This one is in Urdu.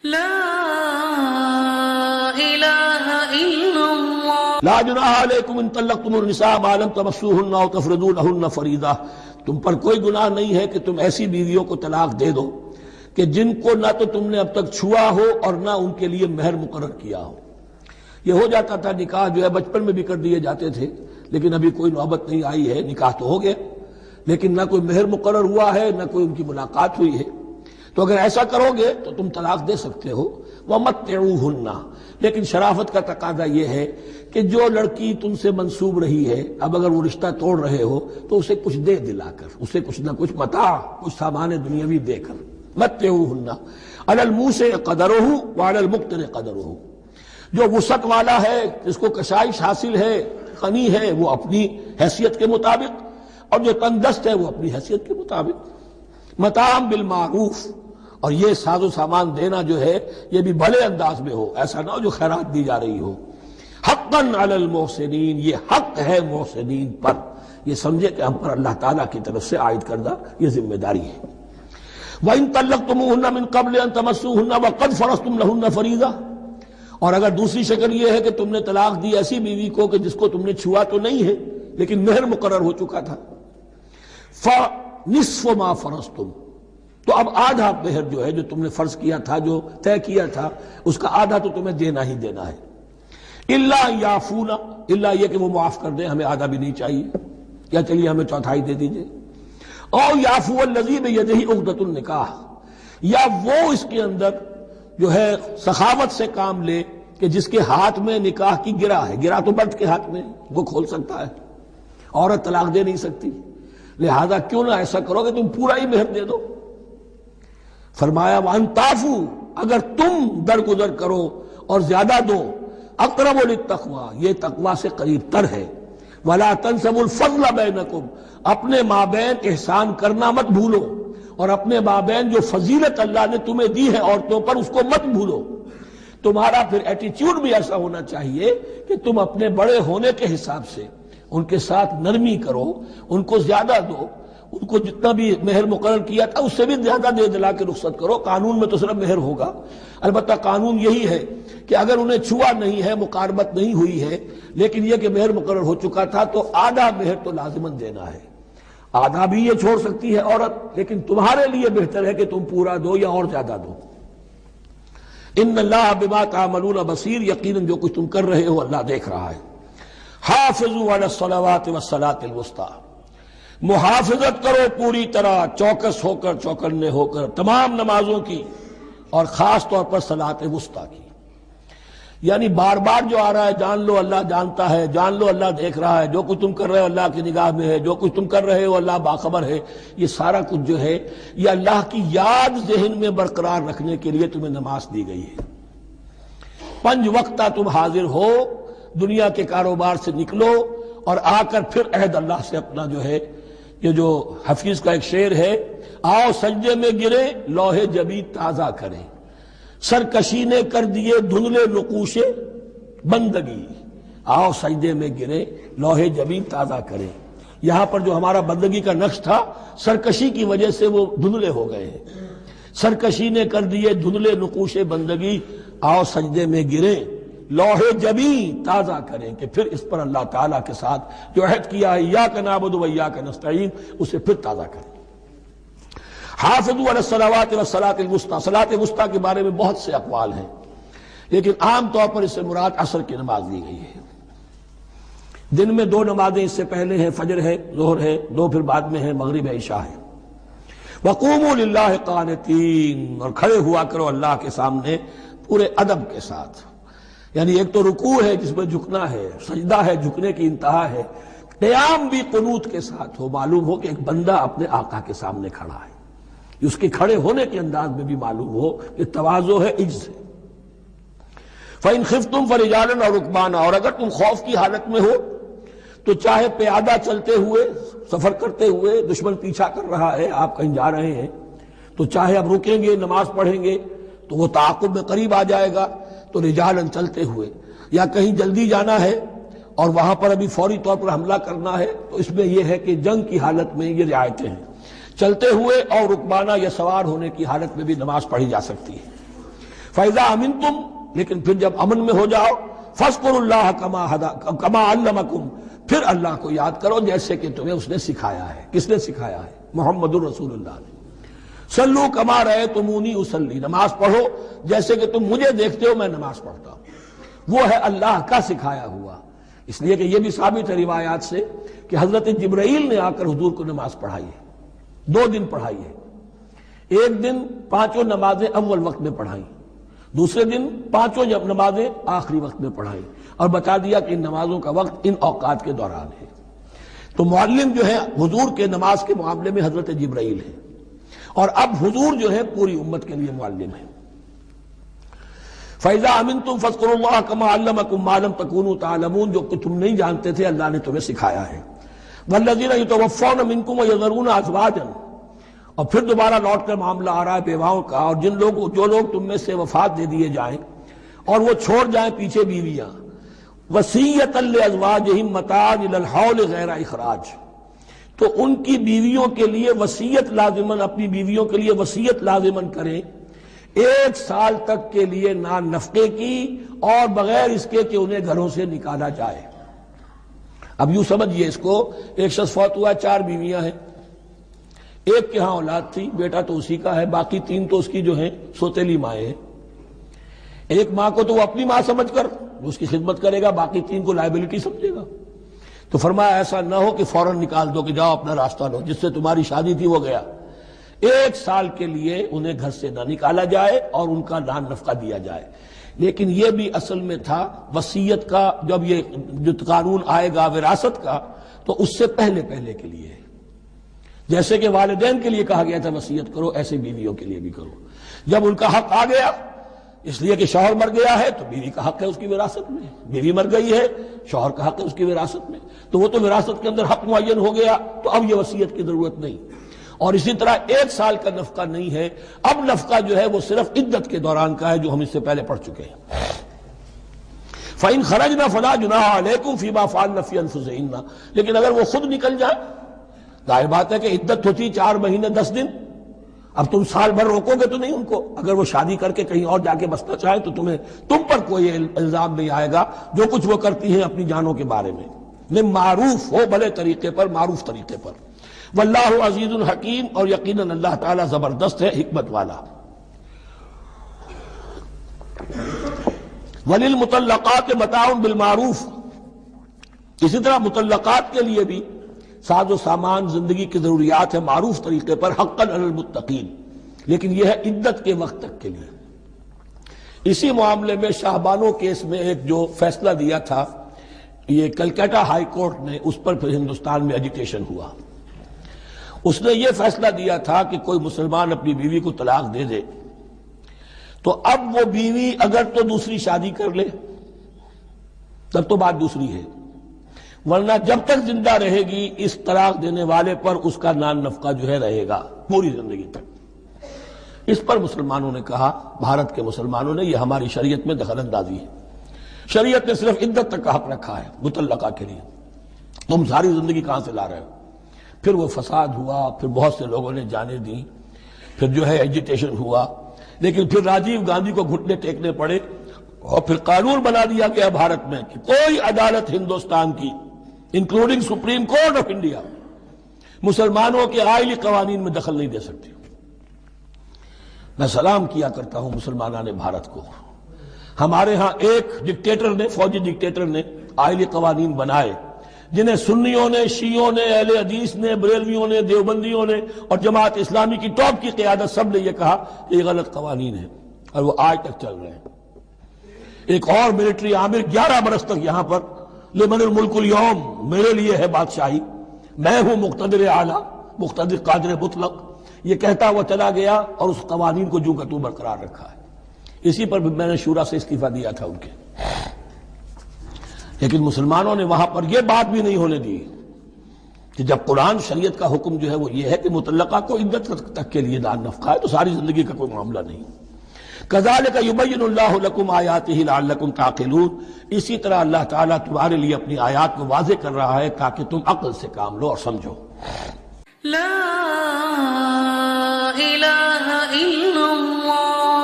لا الہ الا اللہ لا جناح علیکم ان طلقتم النساء ما لم تمسوهن او تفرضوا لهن فریضہ، تم پر کوئی گناہ نہیں ہے کہ تم ایسی بیویوں کو طلاق دے دو کہ جن کو نہ تو تم نے اب تک چھوا ہو اور نہ ان کے لیے مہر مقرر کیا ہو۔ یہ ہو جاتا تھا، نکاح جو ہے بچپن میں بھی کر دیے جاتے تھے، لیکن ابھی کوئی نوبت نہیں آئی ہے، نکاح تو ہو گیا لیکن نہ کوئی مہر مقرر ہوا ہے نہ کوئی ان کی ملاقات ہوئی ہے۔ تو اگر ایسا کرو گے تو تم طلاق دے سکتے ہو۔ وَمَتِّعُوهُنَّ، لیکن شرافت کا تقاضا یہ ہے کہ جو لڑکی تم سے منسوب رہی ہے، اب اگر وہ رشتہ توڑ رہے ہو تو اسے کچھ دے دلا کر، اسے کچھ نہ کچھ متاع، کچھ سامان دنیاوی دے کر۔ مَتِّعُوهُنَّ عَلَى الْمُوسِعِ قَدَرُهُ وَعَلَى الْمُقْتِرِ قَدَرُهُ، جو وسعت والا ہے، جس کو کشائش حاصل ہے، غنی ہے، وہ اپنی حیثیت کے مطابق، اور جو تنگ دست ہے وہ اپنی حیثیت کے مطابق۔ متاعا بالمعروف، اور یہ ساز و سامان دینا جو ہے یہ بھی بھلے انداز میں ہو، ایسا نہ ہو جو خیرات دی جا رہی ہو۔ حقا علی المحسنین، یہ حق ہے محسنین پر، یہ سمجھے کہ ہم پر اللہ تعالیٰ کی طرف سے عائد کردہ یہ ذمہ داری ہے۔ وَإِن طَلَّقْتُمُوهُنَّ مِن قَبْلِ أَن تَمَسُّوهُنَّ وَقَدْ فَرَضْتُمْ لَهُنَّ فَرِيضَةً، اور اگر دوسری شکل یہ ہے کہ تم نے طلاق دی ایسی بیوی کو کہ جس کو تم نے چھوا تو نہیں ہے لیکن مہر مقرر ہو چکا تھا، فَنِصْفُ مَا فَرَضْتُمْ، تو اب آدھا مہر جو ہے جو تم نے فرض کیا تھا، جو طے کیا تھا، اس کا آدھا تو تمہیں دینا ہی دینا ہے۔ الا یعفون، الا یہ کہ وہ معاف کر دیں، ہمیں آدھا بھی نہیں چاہیے، یا چلیے ہمیں چوتھائی دے دیجئے۔ او یعفو الذی بیدہ عقدۃ النکاح، یا وہ اس کے اندر جو ہے سخاوت سے کام لے کہ جس کے ہاتھ میں نکاح کی گرہ ہے، گرہ تو مرد کے ہاتھ میں، وہ کھول سکتا ہے، عورت طلاق دے نہیں سکتی، لہذا کیوں نہ ایسا کرو کہ تم پورا ہی مہر دے دو۔ فرمایا وَأَن تَعْفُوا، اگر تم درگزر کرو اور زیادہ دو، اقرب للتقوی، یہ تقوی سے قریب تر ہے۔ وَلَا تَنْسَبُوا الْفَضْلَ بَيْنَكُمْ، اپنے مابین احسان کرنا مت بھولو، اور اپنے مابین جو فضیلت اللہ نے تمہیں دی ہے عورتوں پر اس کو مت بھولو۔ تمہارا پھر ایٹیچیوڈ بھی ایسا ہونا چاہیے کہ تم اپنے بڑے ہونے کے حساب سے ان کے ساتھ نرمی کرو، ان کو زیادہ دو، ان کو جتنا بھی مہر مقرر کیا تھا اس سے بھی زیادہ دے دلا کے رخصت کرو۔ قانون میں تو صرف مہر ہوگا، البتہ قانون یہی ہے کہ اگر انہیں چھوا نہیں ہے، مقاربت نہیں ہوئی ہے، لیکن یہ کہ مہر مقرر ہو چکا تھا تو آدھا مہر تو لازماً دینا ہے۔ آدھا بھی یہ چھوڑ سکتی ہے عورت، لیکن تمہارے لیے بہتر ہے کہ تم پورا دو یا اور زیادہ دو۔ ان اللہ بما تعملون بصیر، یقیناً جو کچھ تم کر رہے ہو اللہ دیکھ رہا ہے۔ حافظوا علی الصلوات والصلاۃ الوسطی، محافظت کرو پوری طرح، چوکس ہو کر، چوکنے ہو کر تمام نمازوں کی، اور خاص طور پر صلاۃ وسطیٰ کی۔ یعنی بار بار جو آ رہا ہے، جان لو اللہ جانتا ہے، جان لو اللہ دیکھ رہا ہے، جو کچھ تم کر رہے ہو اللہ کی نگاہ میں ہے، جو کچھ تم کر رہے ہو اللہ باخبر ہے، یہ سارا کچھ جو ہے یہ اللہ کی یاد ذہن میں برقرار رکھنے کے لیے تمہیں نماز دی گئی ہے۔ 5 وقتہ تم حاضر ہو، دنیا کے کاروبار سے نکلو اور آ کر پھر عہد اللہ سے اپنا جو ہے، یہ جو حفیظ کا ایک شعر ہے، آؤ سجدے میں گرے لوح جبین تازہ کریں، سرکشی نے کر دیے دھندلے نقوش بندگی، آؤ سجدے میں گرے لوح جبین تازہ کریں۔ یہاں پر جو ہمارا بندگی کا نقش تھا، سرکشی کی وجہ سے وہ دھندلے ہو گئے ہیں۔ سرکشی نے کر دیے دھندلے نقوش بندگی، آؤ سجدے میں گرے لوح جبین تازہ کریں، کہ پھر اس پر اللہ تعالیٰ کے ساتھ جو عہد کیا ہے ایاک نعبد و ایاک نستعین، اسے پھر تازہ کریں۔ حافظوا علی الصلوات والصلاۃ الوسطی، صلاۃ وسطیٰ کے بارے میں بہت سے اقوال ہیں، لیکن عام طور پر اس سے مراد عصر کی نماز لی گئی ہے۔ دن میں 2 نمازیں اس سے پہلے ہیں، فجر ہے، ظہر ہے، 2 پھر بعد میں ہے، مغرب عشاء ہے۔ وقوموا للہ قانتین، اور کھڑے ہوا کرو اللہ کے سامنے پورے ادب کے ساتھ، یعنی ایک تو رکوع ہے جس میں جھکنا ہے، سجدہ ہے جھکنے کی انتہا ہے، قیام بھی قنوت کے ساتھ ہو، معلوم ہو کہ ایک بندہ اپنے آقا کے سامنے کھڑا ہے، اس کے کھڑے ہونے کے انداز میں بھی معلوم ہو کہ تواضع ہے، عجز ہے۔ فَإِنْ خِفْتُمْ فَرِجَالًا أَوْ رُكْبَانًا، اور اگر تم خوف کی حالت میں ہو تو چاہے پیادہ چلتے ہوئے، سفر کرتے ہوئے، دشمن پیچھا کر رہا ہے، آپ کہیں جا رہے ہیں تو چاہے اب رکیں گے نماز پڑھیں گے تو وہ تعاقب میں قریب آ جائے گا، تو رجالن چلتے ہوئے، یا کہیں جلدی جانا ہے اور وہاں پر ابھی فوری طور پر حملہ کرنا ہے تو اس میں یہ ہے کہ جنگ کی حالت میں یہ رعایتیں ہیں، چلتے ہوئے اور رکبانہ یا سوار ہونے کی حالت میں بھی نماز پڑھی جا سکتی ہے۔ فَإِذَا أَمِنْتُمْ، لیکن پھر جب امن میں ہو جاؤ، فَاذْكُرُوا اللَّهَ كَمَا عَلَّمَكُمْ، پھر اللہ کو یاد کرو جیسے کہ تمہیں اس نے سکھایا ہے۔ کس نے سکھایا ہے؟ محمد الرسول اللہ نے۔ صلو کما رأیتمونی اصلی، نماز پڑھو جیسے کہ تم مجھے دیکھتے ہو میں نماز پڑھتا ہوں۔ وہ ہے اللہ کا سکھایا ہوا، اس لیے کہ یہ بھی ثابت ہے روایات سے کہ حضرت جبرائیل نے آ کر حضور کو نماز پڑھائی ہے، 2 دن پڑھائی ہے۔ ایک دن 5 نمازیں اول وقت میں پڑھائیں، دوسرے دن 5 نمازیں آخری وقت میں پڑھائیں، اور بتا دیا کہ ان نمازوں کا وقت ان اوقات کے دوران ہے۔ تو معلم جو ہے حضور کے نماز کے معاملے میں حضرت جبرائیل ہے، اور اب حضور جو ہے پوری امت کے لیے معلم ہے۔ فَإِذَا أَمِنْتُمْ فَاذْكُرُوا اللَّهَ كَمَا عَلَّمَكُم مَّا لَمْ تَكُونُوا تَعْلَمُونَ، جو کہ تم نہیں جانتے تھے اللہ نے تمہیں سکھایا ہے۔ وَالَّذِينَ يُتَوَفَّوْنَ مِنكُمْ وَيَذَرُونَ أَزْوَاجًا، اور پھر دوبارہ لوٹ کر معاملہ آ رہا ہے بیواؤں کا، اور جو لوگ تم میں سے وفات دے دیے جائیں اور وہ چھوڑ جائیں پیچھے بیویاں، وصیۃ لازواجہم متاعا الی الحول غیر اخراج، تو ان کی بیویوں کے لیے وصیت لازماً، اپنی بیویوں کے لیے وصیت لازماً کریں 1 سال تک کے لیے نان نفقے کی، اور بغیر اس کے کہ انہیں گھروں سے نکالا جائے۔ اب یوں سمجھئے اس کو، ایک شخص فوت ہوا، 4 بیویاں ہیں، ایک کے ہاں اولاد تھی، بیٹا تو اسی کا ہے، باقی 3 تو اس کی جو ہیں سوتیلی مائیں ہیں۔ ایک ماں کو تو وہ اپنی ماں سمجھ کر اس کی خدمت کرے گا، باقی 3 کو لائبلٹی سمجھے گا۔ تو فرمایا ایسا نہ ہو کہ فوراً نکال دو کہ جاؤ اپنا راستہ لو، جس سے تمہاری شادی تھی وہ گیا۔ 1 سال کے لیے انہیں گھر سے نہ نکالا جائے اور ان کا نان نفقہ دیا جائے۔ لیکن یہ بھی اصل میں تھا وصیت کا، جب یہ جو قانون آئے گا وراثت کا تو اس سے پہلے کے لیے، جیسے کہ والدین کے لیے کہا گیا تھا وصیت کرو، ایسے بیویوں کے لیے بھی کرو۔ جب ان کا حق آ گیا، اس لیے کہ شوہر مر گیا ہے تو بیوی کا حق ہے اس کی وراثت میں، بیوی مر گئی ہے شوہر کا حق ہے اس کی وراثت میں، تو وہ تو وراثت کے اندر حق معین ہو گیا، تو اب یہ وصیت کی ضرورت نہیں۔ اور اسی طرح 1 سال کا نفقہ نہیں ہے، اب نفقہ جو ہے وہ صرف عدت کے دوران کا ہے، جو ہم اس سے پہلے پڑھ چکے ہیں۔ فَإِنْ خَرَجْنَ فَلَا جُنَاحَ عَلَيْكُمْ فِيمَا فَعَلْنَ فِي أَنفُسِهِنَّ، لیکن اگر وہ خود نکل جائے، ظاہر بات ہے کہ عدت ہوتی 4 مہینے 10 دن، اب تم سال بھر روکو گے تو نہیں ان کو، اگر وہ شادی کر کے کہیں اور جا کے بسنا چاہیں تو تم پر کوئی الزام نہیں آئے گا، جو کچھ وہ کرتی ہیں اپنی جانوں کے بارے میں معروف ہو، بھلے طریقے پر، معروف طریقے پر۔ واللہ عزیز الحکیم، اور یقیناً اللہ تعالیٰ زبردست ہے، حکمت والا۔ وللمطلقات متاع بالمعروف، اسی طرح مطلقات کے لیے بھی ساز و سامان زندگی کی ضروریات ہے معروف طریقے پر، حقاً علی المتقین، لیکن یہ ہے عدت کے وقت تک کے لیے۔ اسی معاملے میں شاہبانو کیس میں ایک جو فیصلہ دیا تھا یہ کلکتہ ہائی کورٹ نے، اس پر پھر ہندوستان میں ایجیٹیشن ہوا۔ اس نے یہ فیصلہ دیا تھا کہ کوئی مسلمان اپنی بیوی کو طلاق دے دے تو اب وہ بیوی اگر تو دوسری شادی کر لے تب تو بات دوسری ہے، ورنہ جب تک زندہ رہے گی اس طلاق دینے والے پر اس کا نان نفقہ جو ہے رہے گا پوری زندگی تک۔ اس پر مسلمانوں نے کہا، بھارت کے مسلمانوں نے، یہ ہماری شریعت میں دخل اندازی ہے، شریعت نے صرف عدت تک کا حق رکھا ہے مطلقہ کے لیے، تم ساری زندگی کہاں سے لا رہے ہو؟ پھر وہ فساد ہوا، پھر بہت سے لوگوں نے جانیں دیں، پھر جو ہے ایجیٹیشن ہوا، لیکن پھر راجیو گاندھی کو گھٹنے ٹیکنے پڑے، اور پھر قانون بنا دیا گیا بھارت میں کہ کوئی عدالت ہندوستان کی including supreme court of India مسلمانوں کے آئلی قوانین میں دخل نہیں دے سکتی۔ میں سلام کیا کرتا ہوں مسلمانان بھارت کو، ہمارے ہاں ایک ڈکٹیٹر نے، فوجی ڈکٹیٹر نے آئلی قوانین بنائے جنہیں سنیوں نے، شیعوں نے، اہل حدیث نے، بریلویوں نے، دیوبندیوں نے اور جماعت اسلامی کی ٹاپ کی قیادت سب نے یہ کہا کہ یہ غلط قوانین ہیں، اور وہ آج تک چل رہے ہیں۔ ایک اور ملٹری عامر 11 برس تک یہاں پر لمن الملک اليوم، میرے لیے ہے بادشاہی، میں ہوں مقتدر اعلیٰ، مقتدر قادر مطلق، یہ کہتا ہوا چلا گیا اور اس قوانین کو جو کا تو برقرار رکھا ہے۔ اسی پر بھی میں نے شورا سے استعفیٰ دیا تھا ان کے، لیکن مسلمانوں نے وہاں پر یہ بات بھی نہیں ہونے دی کہ جب قرآن شریعت کا حکم جو ہے وہ یہ ہے کہ مطلقہ کو عدت تک کے لیے دان نفقہ ہے تو ساری زندگی کا کوئی معاملہ نہیں۔ کذالک یبین اللہ لکم آیاتہ لعلکم تعقلون، اسی طرح اللہ تعالیٰ تمہارے لیے اپنی آیات کو واضح کر رہا ہے تاکہ تم عقل سے کام لو اور سمجھو۔ لا الہ الا